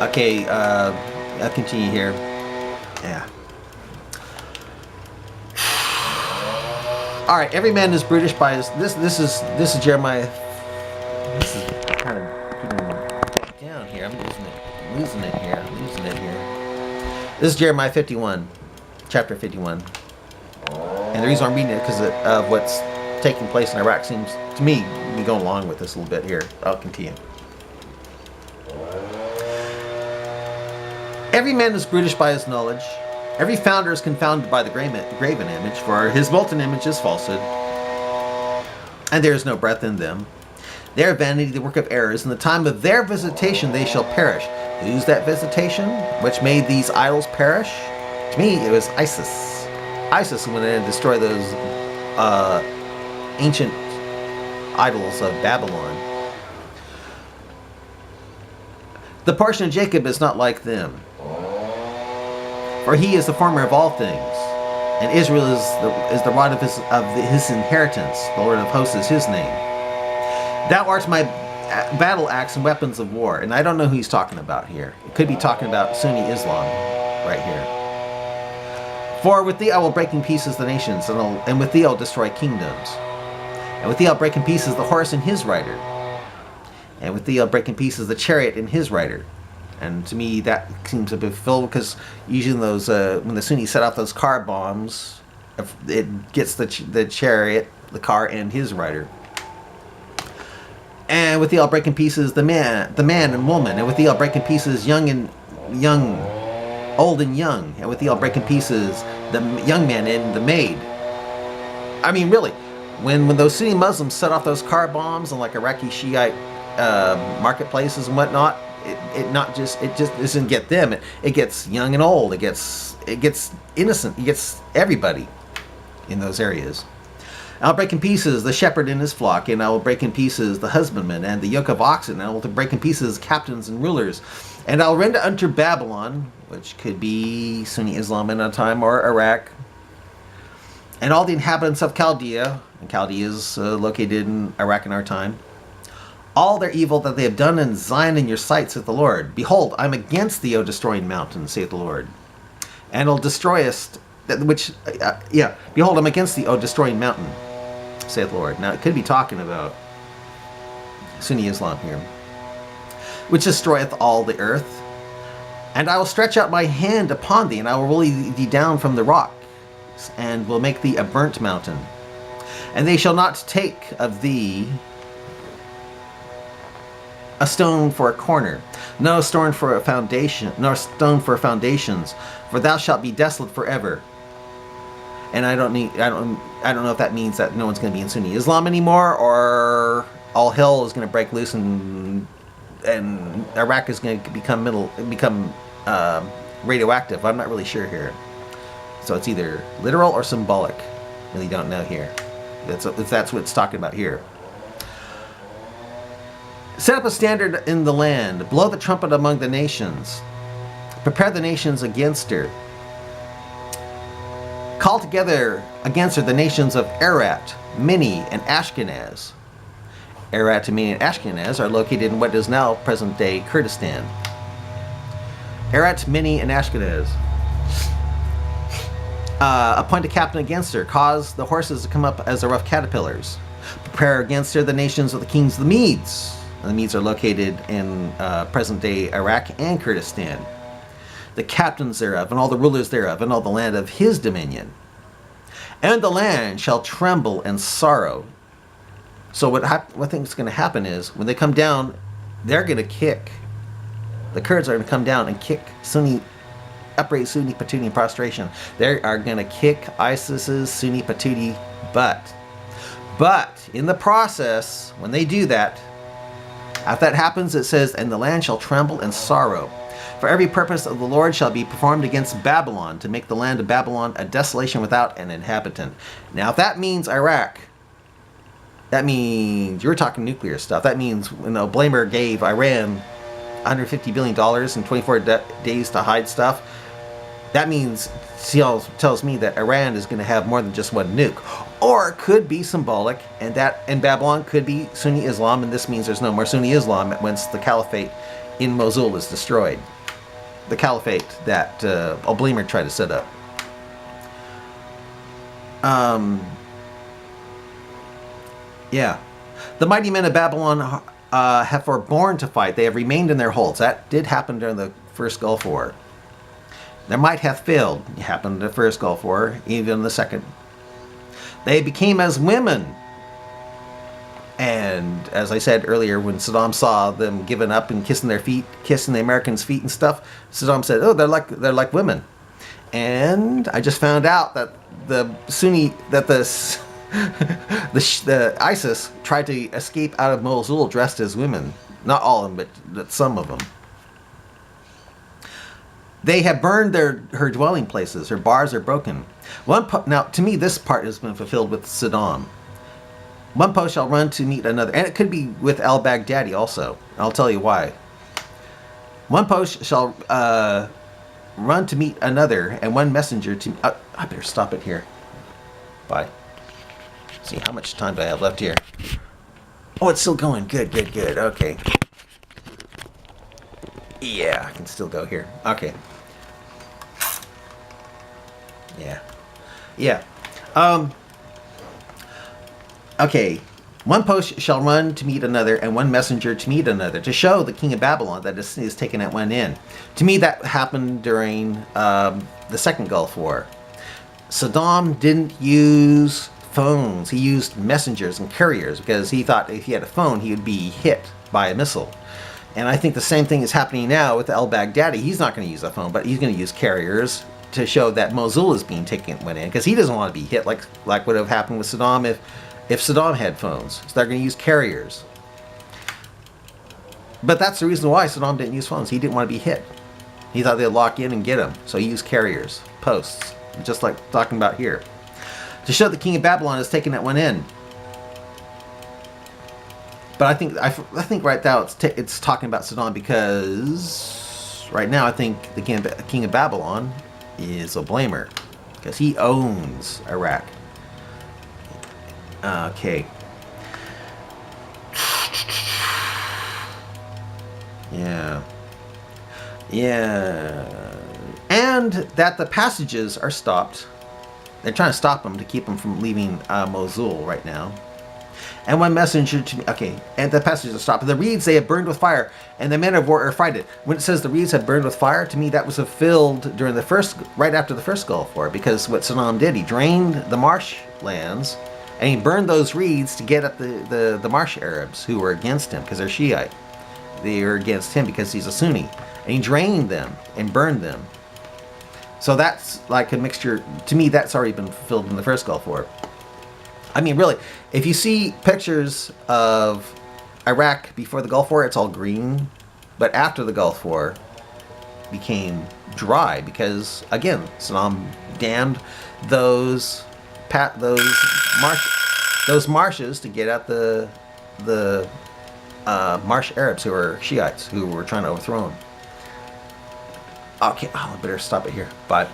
Okay, I'll continue here. Yeah. All right. Every man is brutish by his. This is Jeremiah. This is kind of putting down here. I'm losing it here. This is Jeremiah 51, chapter 51, and the reason I'm reading it because of what's taking place in Iraq seems to me going along with this a little bit here. I'll continue. Every man is brutish by his knowledge. Every founder is confounded by the graven image, for his molten image is falsehood, and there is no breath in them. They are vanity, the work of errors. In the time of their visitation they shall perish. Who's that visitation which made these idols perish? To me, it was Isis. Isis went in and destroyed those ancient idols of Babylon. The portion of Jacob is not like them, for he is the former of all things, and Israel is the rod of his inheritance. The Lord of hosts is his name. Thou art my battle axe and weapons of war. And I don't know who he's talking about here. It could be talking about Sunni Islam right here. For with thee I will break in pieces the nations, and with thee I'll destroy kingdoms. And with thee I'll break in pieces the horse and his rider. And with thee I'll break in pieces the chariot and his rider. And to me that seems a bit filled, because usually those when the Sunnis set off those car bombs, it gets the chariot, the car, and his rider. And with thee I'll break in pieces the man and woman. And with thee I'll break in pieces old and young. And with thee I'll break in pieces the young man and the maid. I mean, really, when those Sunni Muslims set off those car bombs on like Iraqi Shiite marketplaces and whatnot, it just doesn't get them. It gets young and old. It gets innocent. It gets everybody in those areas. I'll break in pieces the shepherd and his flock, and I will break in pieces the husbandman and the yoke of oxen, and I will break in pieces captains and rulers. And I'll render unto Babylon, which could be Sunni Islam in a time, or Iraq, and all the inhabitants of Chaldea, and Chaldea is located in Iraq in our time, all their evil that they have done in Zion in your sight, saith the Lord. Behold, I am against thee, O destroying mountain, saith the Lord, and will destroy us. Behold, I'm against thee, O destroying mountain, saith the Lord. Now, it could be talking about Sunni Islam here, which destroyeth all the earth. And I will stretch out my hand upon thee, and I will roll thee down from the rocks, and will make thee a burnt mountain. And they shall not take of thee a stone for a corner, no stone for a foundation, nor stone for foundations, for thou shalt be desolate forever. And I don't know if that means that no one's going to be in Sunni Islam anymore, or all hell is going to break loose and Iraq is going to become radioactive. I'm not really sure here. So it's either literal or symbolic. Really don't know here. That's what it's talking about here. Set up a standard in the land. Blow the trumpet among the nations. Prepare the nations against her. Call together against her the nations of Arat, Mini, and Ashkenaz. Arat, Mini, and Ashkenaz are located in what is now present-day Kurdistan. Arat, Mini, and Ashkenaz. Appoint a captain against her. Cause the horses to come up as the rough caterpillars. Prepare against her the nations of the kings of the Medes. And the Medes are located in present-day Iraq and Kurdistan. The captains thereof, and all the rulers thereof, and all the land of his dominion. And the land shall tremble and sorrow. So what I think is going to happen is, when they come down, they're going to kick. The Kurds are going to come down and kick upraise Sunni Patuni in prostration. They are going to kick ISIS's Sunni Patuni butt. But in the process, when they do that, after that happens, it says, and the land shall tremble and sorrow. For every purpose of the Lord shall be performed against Babylon, to make the land of Babylon a desolation without an inhabitant. Now, if that means Iraq, that means you're talking nuclear stuff. That means Blamer gave Iran $150 billion in 24 days to hide stuff. That means tells me that Iran is going to have more than just one nuke. Or it could be symbolic, and that in Babylon could be Sunni Islam, and this means there's no more Sunni Islam once the caliphate in Mosul is destroyed. The caliphate that Al-Blamir tried to set up. Yeah. The mighty men of Babylon have forborne to fight. They have remained in their holds. That did happen during the First Gulf War. Their might hath failed. It happened in the First Gulf War, even the Second. They became as women. And as I said earlier, when Saddam saw them giving up and kissing their feet, kissing the Americans' feet and stuff, Saddam said, "Oh, they're like women." And I just found out that the the ISIS tried to escape out of Mosul dressed as women. Not all of them, but some of them. They have burned her dwelling places. Her bars are broken. Now, to me, this part has been fulfilled with Saddam. One post shall run to meet another. And it could be with al-Baghdadi also. I'll tell you why. One post shall run to meet another, and one messenger to... I better stop it here. Bye. See, how much time do I have left here? Oh, it's still going. Good. Okay. Yeah, I can still go here. Okay. Yeah. Okay. One post shall run to meet another, and one messenger to meet another, to show the king of Babylon that is taken at one end. To me, that happened during the Second Gulf War. Saddam didn't use phones. He used messengers and carriers because he thought if he had a phone, he would be hit by a missile. And I think the same thing is happening now with al-Baghdadi. He's not going to use a phone, but he's going to use carriers to show that Mosul is being taken at one end, because he doesn't want to be hit like would have happened with Saddam if Saddam had phones. So they're going to use carriers. But that's the reason why Saddam didn't use phones. He didn't want to be hit. He thought they'd lock in and get him. So he used carriers, posts, just like talking about here, to show the king of Babylon is taken at one end. But I think right now it's talking about Saddam, because right now I think the king of Babylon is Al-Blamir, because he owns Iraq. Okay. Yeah. And that the passages are stopped. They're trying to stop them to keep them from leaving Mosul right now. And one messenger to me, okay, and the passages are stopped. The reeds they have burned with fire, and the men of war are frightened. When it says the reeds have burned with fire, to me that was fulfilled during right after the First Gulf War, because what Saddam did, he drained the marshlands, and he burned those reeds to get at the marsh Arabs who were against him, because they're Shiite. They were against him because he's a Sunni. And he drained them and burned them. So that's like a mixture. To me, that's already been fulfilled in the First Gulf War. I mean, really, if you see pictures of Iraq before the Gulf War, it's all green. But after the Gulf War, it became dry because, again, Saddam dammed those marshes to get at the marsh Arabs who were Shiites who were trying to overthrow him. Okay, I better stop it here. Bye.